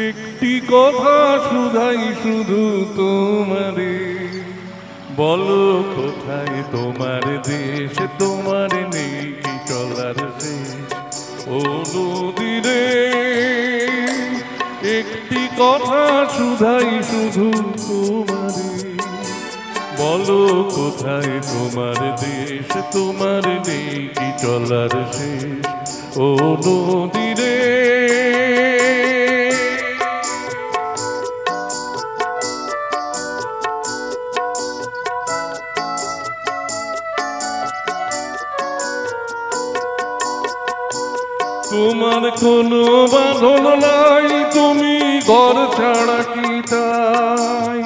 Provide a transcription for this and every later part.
একটি কথা শুধাই শুধু তোমারে, বলো কোথায় তোমার দেশ, তোমার নেই কি চলার শেষ। ও নদীরে একটি কথা শুধাই শুধু তোমারে, বলো কোথায় তোমার দেশ, তোমার নেই কি চলার শেষ। ও নদীরে তোমার কোনো বাঁধন নাই, তুমি ঘর ছাড়া কি তাই।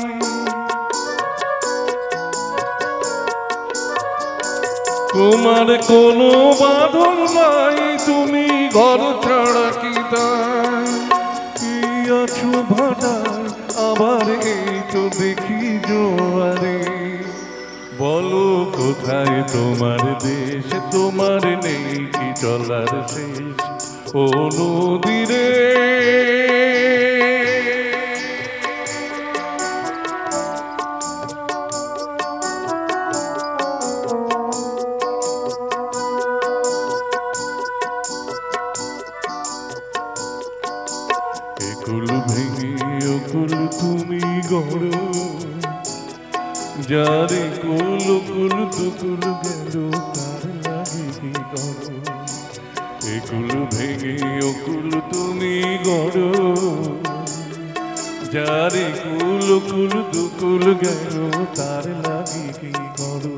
তোমার কোনো বাঁধন নাই, তুমি ঘর ছাড়া কি তাই। কি আছো ভাটায় আবার এই তো দেখি জোয়ারে, বলো কোথায় তোমার দেশ, তোমার নেই কি চলার শেষ। ও নদীরে একুল ভেঙে অকুল তুমি গড়ো, যারে কুল কুল তুকুল গেল তার লাগে কি করো। একুল ভেঙে অকুল তুমি গড়ো, যারে কুল কুল তুকুল গেল তার লাগে কি করো।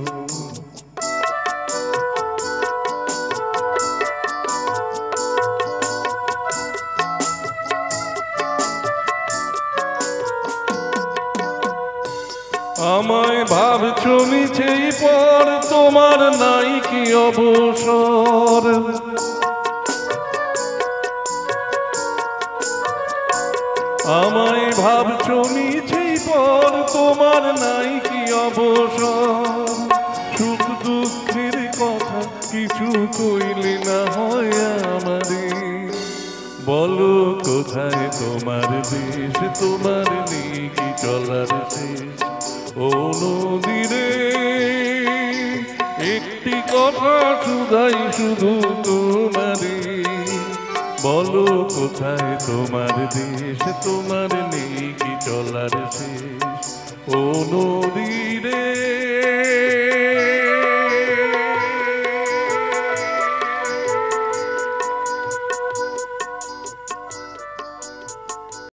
আমায় ভাবছো মিছেই পর, তোমার নাই কি অবসর। আমায় ভাবছো মিছেই পর, তোমার নাই কি অবসর। সুখ দুঃখের কথা কিছু কইলে না হয় আমারে, বলো কোথায় তোমার দেশ, তোমার নেই কি চলার শেষ। ও নদীরে একটি কথা শুধাই শুধু তোমারে, বলো কোথায় তোমার দেশ, তোমার নেই কি চলার শেষ। ও নদীরে।